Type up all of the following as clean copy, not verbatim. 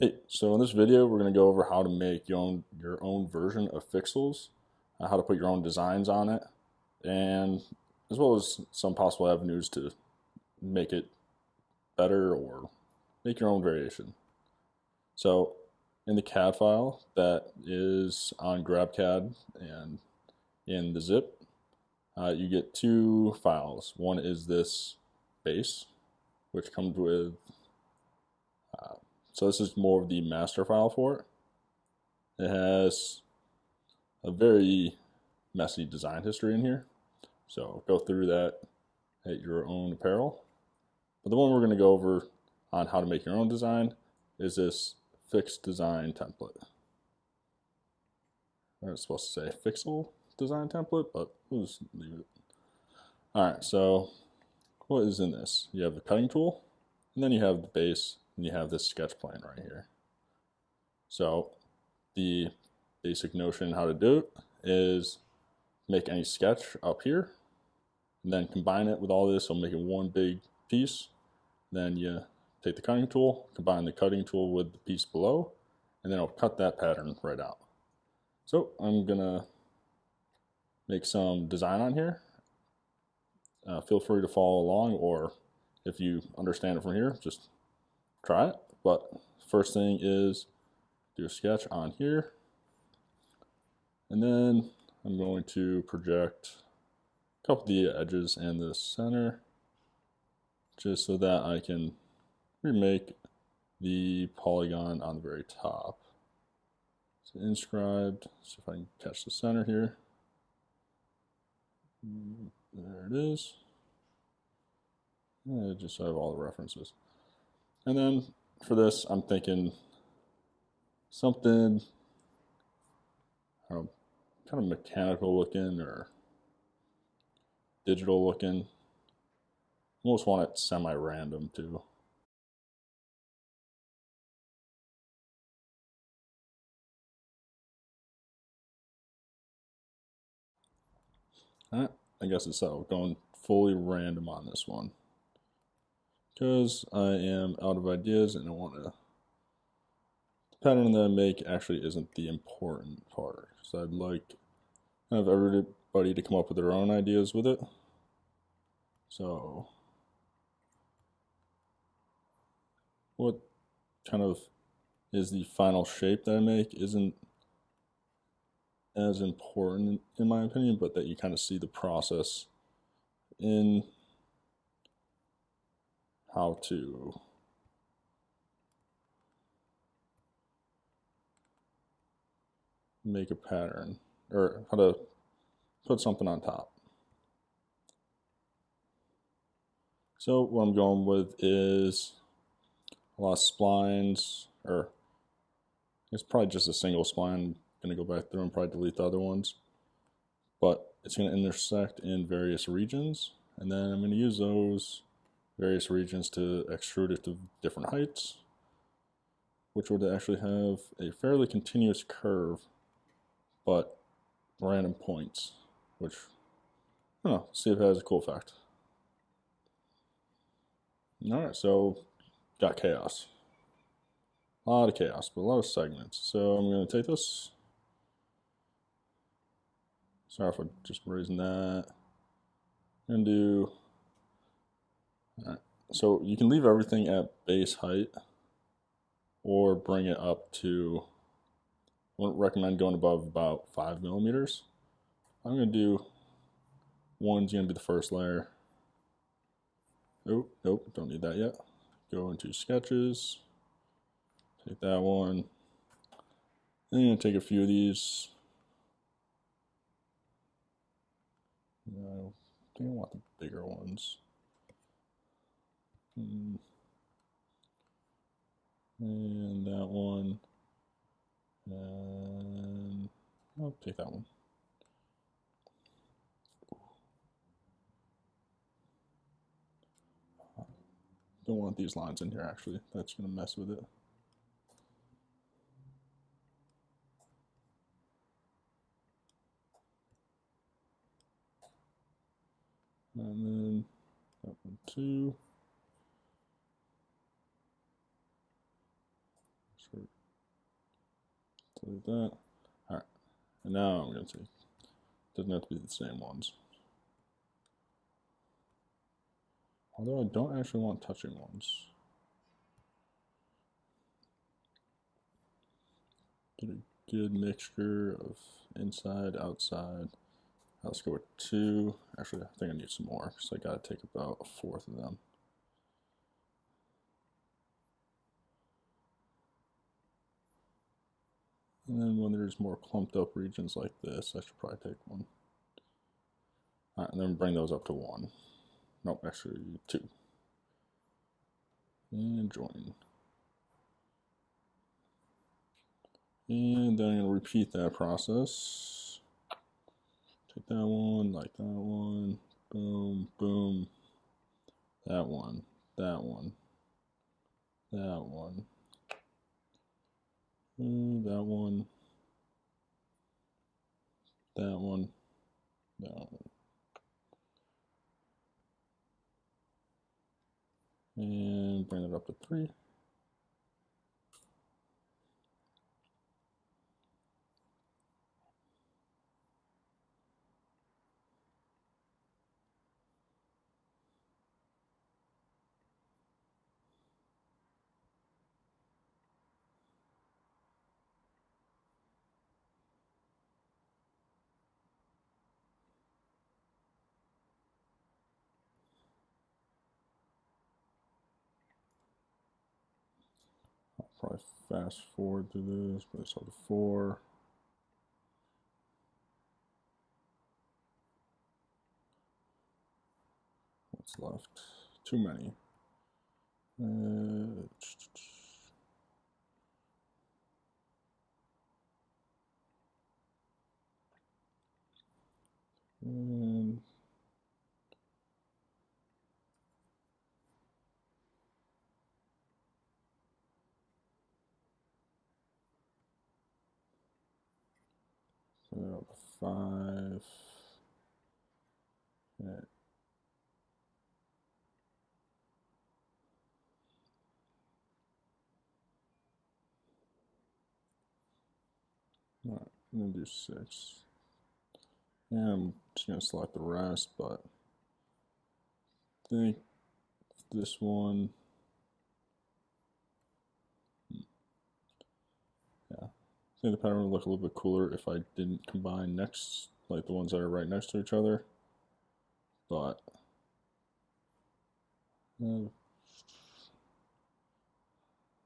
Hey, so in this video, we're going to go over how to make your own version of Fixels, how to put your own designs on it, and as well as some possible avenues to make it better or make your own variation. So in the CAD file that is on GrabCAD and in the zip, you get two files. One is this base, which comes with so this is more of the master file for it. It has a very messy design history in here, so go through that at your own peril. But the one we're going to go over on how to make your own design is this fixed design template. I was supposed to say Fixel design template, but we'll just leave it. Alright, so what is in this? You have the cutting tool, and then you have the base, and you have this sketch plane right here. So the basic notion how to do it is make any sketch up here, and then combine it with all this, so make it one big piece. Then you take the cutting tool, combine the cutting tool with the piece below, and then it'll cut that pattern right out. So I'm gonna make some design on here. Feel free to follow along, or if you understand it from here, just try it. But first thing is do a sketch on here, and then I'm going to project a couple of the edges and the center just so that I can remake the polygon on the very top. So inscribed, see if I can catch the center here. There it is. Just so I have all the references. And then for this, I'm thinking something kind of mechanical looking or digital looking. Almost want it semi-random too. I guess it's going fully random on this one because I am out of ideas and I want to. The pattern that I make actually isn't the important part, so I'd like kind of everybody to come up with their own ideas with it. So what kind of is the final shape that I make isn't as important in my opinion, but that you kind of see the process in how to make a pattern or how to put something on top. So what I'm going with is a lot of splines, or it's probably just a single spline. I'm going to go back through and probably delete the other ones, but it's going to intersect in various regions, and then I'm going to use those various regions to extrude it to different heights, which would actually have a fairly continuous curve, but random points, which, I don't know, see if it has a cool effect. Alright, so got chaos. A lot of chaos, but a lot of segments. So I'm going to take this. Sorry for just raising that. I'm going to do. Alright, so you can leave everything at base height or bring it up to. I wouldn't recommend going above about 5 millimeters. I'm going to do one's going to be the first layer. Oh, nope, don't need that yet. Go into sketches, take that one. Then I'm going to take a few of these. I think I want the bigger ones. And that one. And I'll take that one. Don't want these lines in here actually. That's going to mess with it. And then that one too. So delete that. All right, and now I'm going to take, doesn't have to be the same ones. Although I don't actually want touching ones. Get a good mixture of inside, outside. Let's go with 2. Actually, I think I need some more because I got to take about 1/4 of them. And then when there's more clumped up regions like this, I should probably take 1. All right, and then bring those up to 1. Nope, actually 2. And join. And then I'm going to repeat that process. Take that one, like that one, boom, boom, that one, that one, that one, that one, that one, that one. And bring it up to 3. I'll probably fast forward through this, but I saw the 4. What's left? Too many. And bring it up to 5. And all right, I'm going to do 6. And I'm just going to select the rest, but I think this one, yeah, I think the pattern would look a little bit cooler if I didn't combine next, like the ones that are right next to each other, but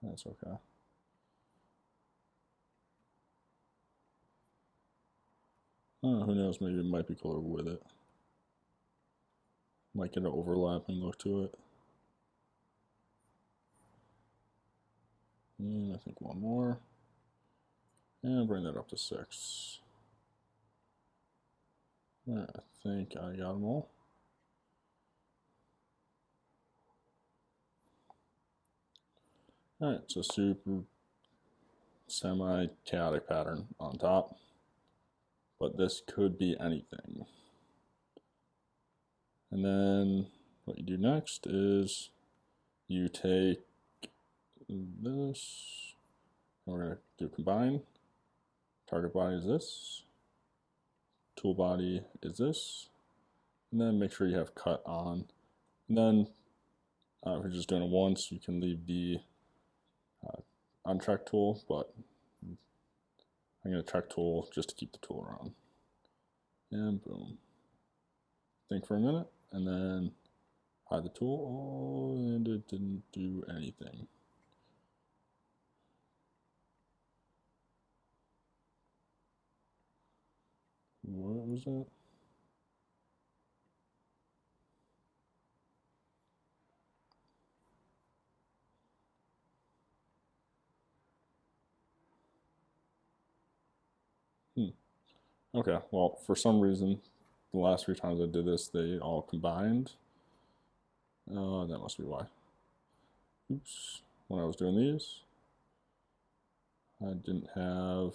that's okay. Who knows, maybe it might be cooler with it. Might get an overlapping look to it. And I think 1 more. And bring that up to 6. Alright, I think I got them all. Alright, so super semi-chaotic pattern on top. But this could be anything. And then what you do next is you take this, and we're going to do combine. Target body is this. Tool body is this. And then make sure you have cut on. And then if you're just doing it once, you can leave the untrack tool, but I'm going to track tool just to keep the tool around. And boom. Think for a minute, and then hide the tool. Oh, and it didn't do anything. What was that? Okay, well, for some reason, the last 3 times I did this, they all combined. That must be why. Oops. When I was doing these, I didn't have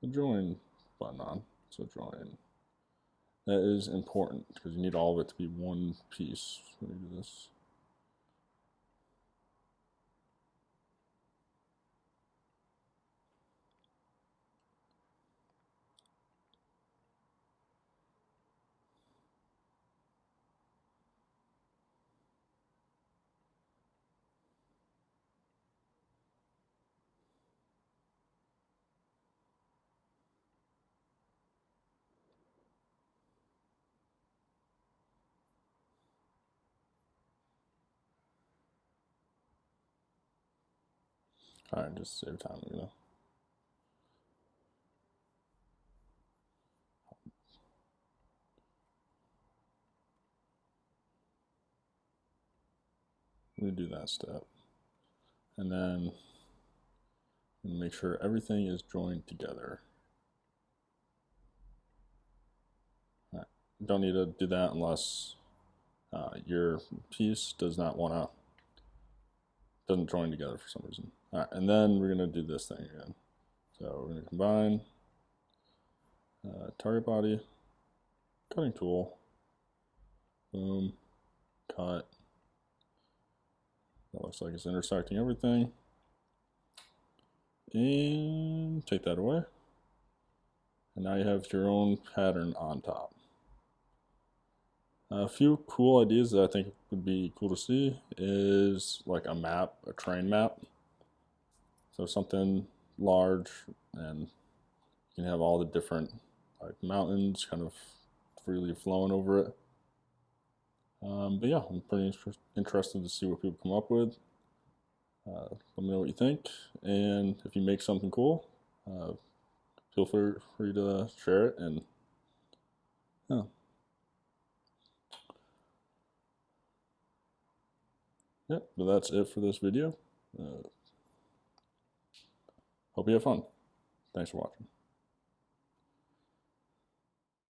the join button on. So join. That is important because you need all of it to be one piece when you do this. Alright, just save time, you know. We do that step. And then make sure everything is joined together. Right. You don't need to do that unless your piece doesn't join together for some reason. All right, and then we're gonna do this thing again. So we're gonna combine target body, cutting tool, boom, cut. That looks like it's intersecting everything. And take that away. And now you have your own pattern on top. A few cool ideas that I think would be cool to see is like a map, a terrain map. So something large, and you can have all the different like mountains kind of freely flowing over it. But yeah, I'm pretty interested to see what people come up with. Let me know what you think, and if you make something cool, feel free to share it. And yeah. Yep, but that's it for this video. Hope you have fun. Thanks for watching.